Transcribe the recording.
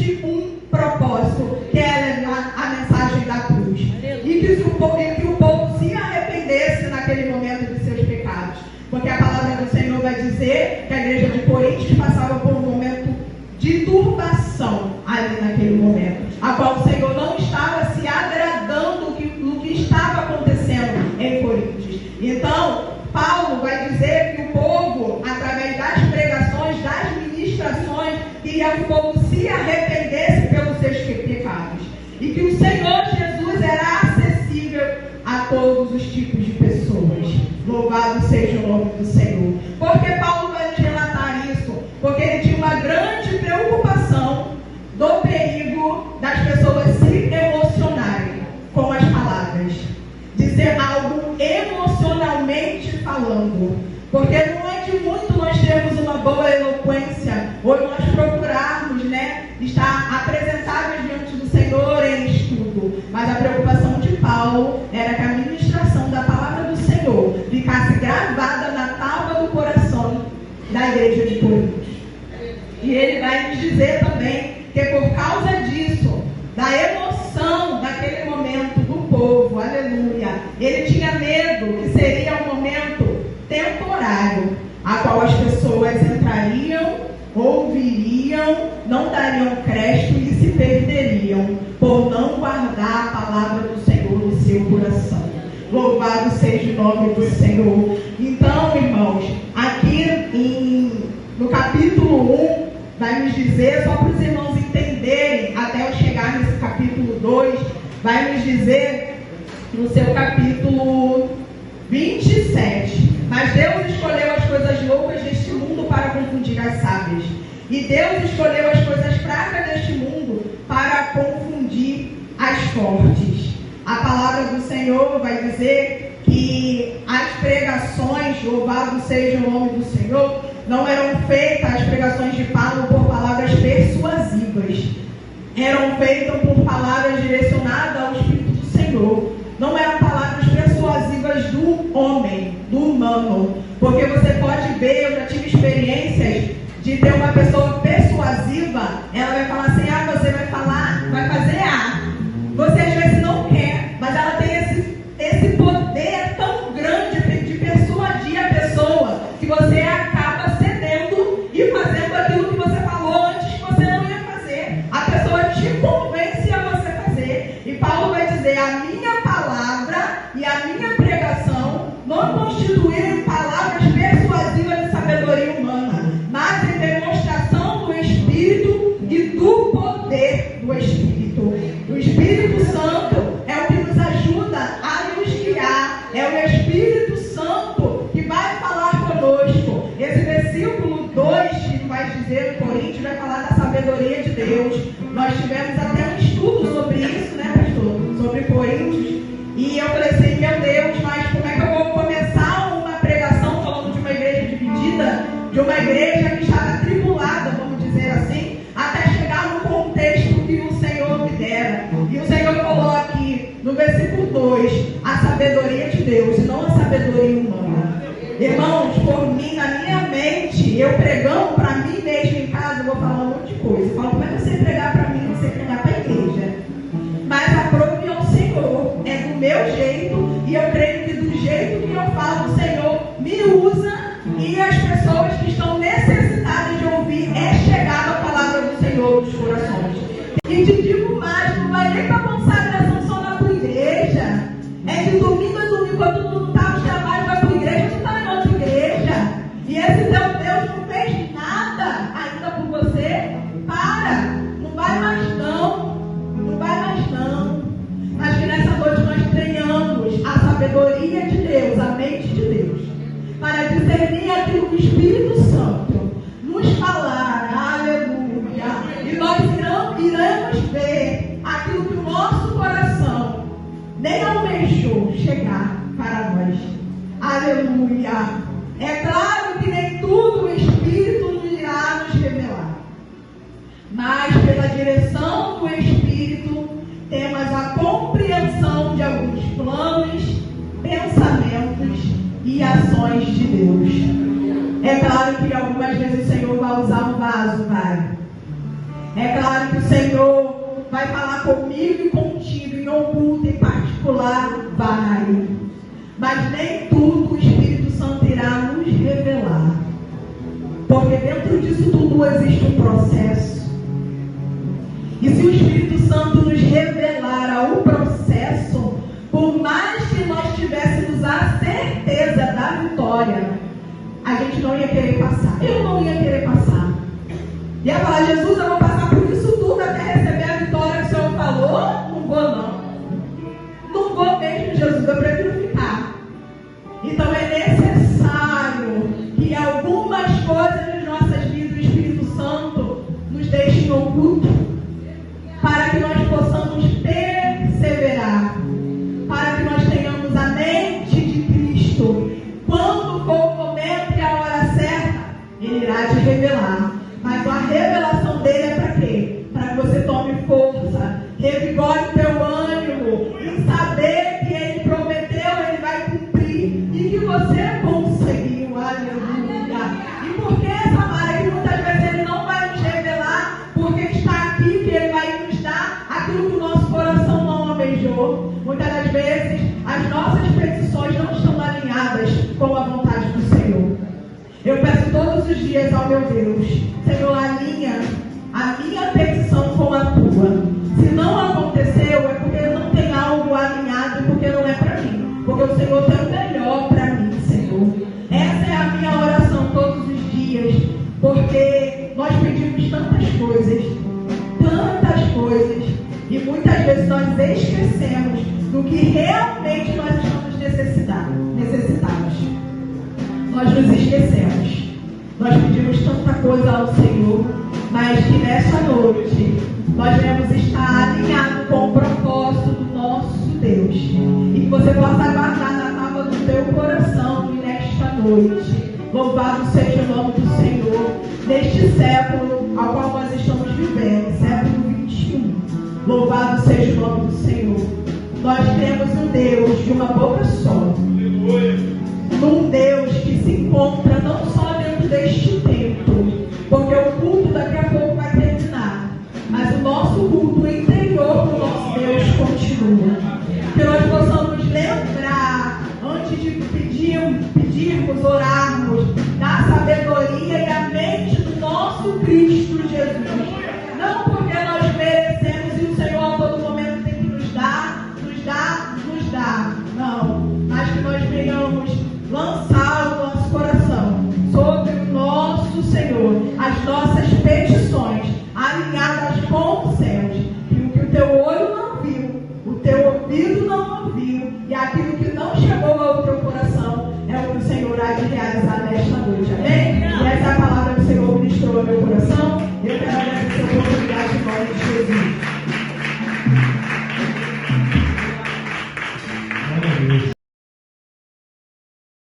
somente um propósito, que é levar a mensagem da cruz. E que o povo se arrependesse naquele momento de seus pecados. Porque a palavra do Senhor vai dizer que a igreja de Coríntios passava por um momento de turbação ali naquele momento, a qual o Senhor não estava se agradando do que estava acontecendo em Coríntios. Então, Paulo vai dizer que o povo, através das pregações, das ministrações, queria que o povo se arrependesse pelos seus pecados. E que o Senhor Jesus era acessível a todos os tipos de pessoas. Louvado seja o nome do Senhor. Por que Paulo vai nos relatar isso? Porque ele tinha uma grande preocupação do perigo das pessoas se emocionarem com as palavras. Dizer algo emocionalmente falando. Porque não é de muito nós termos uma boa eloquência, ou nós procurarmos, estar apresentáveis diante do Senhor em estudo. Mas a preocupação de Paulo era que a ministração da palavra do Senhor ficasse gravada na tábua do coração da igreja de Coríntios. E ele vai nos dizer também que por causa disso, da emoção daquele momento do povo, aleluia, ele tinha medo que seria um momento temporário, a qual as pessoas entrariam, ouviriam, não dariam crédito e se perderiam, por não guardar a palavra do Senhor no seu coração. Louvado seja o nome do Senhor. Então, irmãos, aqui no capítulo 1, vai nos dizer, só para os irmãos entenderem, até eu chegar nesse capítulo 2, vai nos dizer no seu capítulo 27. Mas Deus escolheu as coisas loucas deste mundo para confundir as sábias. E Deus escolheu as coisas fracas deste mundo para confundir as fortes. A palavra do Senhor vai dizer que as pregações, louvado seja o nome do Senhor, não eram feitas, as pregações de Paulo, por palavras persuasivas. Eram feitas por palavras direcionadas ao Espírito do Senhor. Não eram palavras persuasivas do homem, do humano. Porque você pode ver, eu já tive experiências de ter uma pessoa persuasiva, ela vai falar assim, você vai falar, vai fazer A. Você às vezes não quer, mas ela tem esse poder tão grande de persuadir a pessoa, que você acaba cedendo e fazendo aquilo que você falou antes que você não ia fazer. A pessoa te convence a você fazer. E Paulo vai dizer, a minha palavra e a minha pregação não constituíram palavras persuasivas de sabedoria humana, mas em demonstração do Espírito e do poder do Espírito. O Espírito Santo é o que nos ajuda a nos guiar, é o Espírito Santo que vai falar conosco. Esse versículo 2 que vai dizer em Coríntios vai falar da sabedoria de Deus. Nós tivemos até um estudo sobre isso, pastor? Sobre Coríntios. E eu falei assim, meu Deus, mas como é que eu vou começar uma pregação falando de uma igreja dividida, de uma igreja que estava atribulada, vamos dizer assim, até chegar no contexto que o Senhor me dera. E o Senhor falou aqui, no versículo 2, a sabedoria de Deus e não a sabedoria humana. Irmãos, por mim, na minha mente, eu pregando para mim mesmo em casa, eu vou falar um monte de coisa. Eu falo, como é que você pregar para mim e você pregar para a igreja? Mas aprove ao Senhor, é do meu jeito, e eu creio que do jeito que eu falo, o Senhor me usa, e as pessoas que estão necessitadas de ouvir é chegada a palavra do Senhor nos corações. E te digo mais, não vai nem para consagração só na tua igreja, é de domingo a domingo, quando tu não está no trabalho, vai para a igreja, tu está em outra igreja, e esse teu Deus não fez nada ainda por você, não vai mais não. Mas que nessa noite nós tenhamos a sabedoria de Deus, a mente de Deus, para discernir aquilo que o Espírito Santo nos falar, aleluia, e nós iremos ver aquilo que o nosso coração nem almejou chegar para nós, aleluia. É claro que nem tudo o Espírito nos irá nos revelar, mas pela direção do Espírito temos a compreensão de alguns planos, pensamentos e ações de Deus. É claro que algumas vezes o Senhor vai usar um vaso, vai. É claro que o o Senhor vai falar comigo e contigo, em oculto, em particular, vai. Mas nem tudo o Espírito Santo irá nos revelar. Porque dentro disso tudo existe um processo. E se o Espírito Santo nos revelar o processo, por mais que nós tivéssemos a certeza da vitória, a gente não ia querer passar. Eu não ia querer passar. Ia falar, Jesus, eu vou passar por isso tudo até receber a vitória que o Senhor falou? Não vou não. Não vou mesmo, Jesus, eu prefiro ficar. Então é necessário que algumas coisas nas nossas vidas, o Espírito Santo nos deixe em oculto, para que nós possamos perseverar, para que nós tenhamos a mente de Cristo. Quando for o momento e a hora certa, Ele irá te revelar. Mas a revelação dele é para quê? Para que você tome força, revigore o teu ânimo, em saber que Ele prometeu, Ele vai cumprir, e que você conseguiu. Aleluia! E por que essa Mara que muitas vezes Ele não vai nos revelar? Porque está aqui que Ele vai nos dar aquilo que o nosso coração não almejou. Muitas das vezes as nossas petições não estão alinhadas com a vontade do Senhor. Eu peço todos os dias ao meu Deus, Senhor, alinha a minha petição com a tua. Se não aconteceu, é porque não tem algo alinhado, porque não é para mim. Porque o Senhor tem o melhor para mim, Senhor. Essa é a minha oração todos os dias, porque nós pedimos tantas coisas, e muitas vezes nós esquecemos do que realmente nós estamos necessitados. Nós nos esquecemos. Nós pedimos tanta coisa ao Senhor, mas que nessa noite nós devemos estar alinhados com o propósito do nosso Deus. E que você possa guardar na tábua do teu coração e nesta noite. Louvado seja o nome do Senhor, neste século ao qual nós estamos vivendo, século 21. Louvado seja o nome do Senhor. Nós temos um Deus de uma boca só. Um Deus que se encontra não só dentro deste templo, porque o culto daqui a pouco vai terminar, mas o nosso culto interior do nosso Deus continua. Que nós possamos lembrar, antes de pedirmos, orarmos, da sabedoria e a mente do nosso Cristo Jesus. Não porque nós merecemos e o Senhor a todo momento tem que nos dar. Não, mas que nós venhamos lançar o nosso coração sobre o nosso Senhor, as nossas petições alinhadas com os céus, e o que o teu olho não viu, o teu ouvido não ouviu, e aquilo que não chegou ao teu coração é o que o Senhor há de realizar nesta noite, amém? E essa é a palavra que o Senhor ministrou ao meu coração. Eu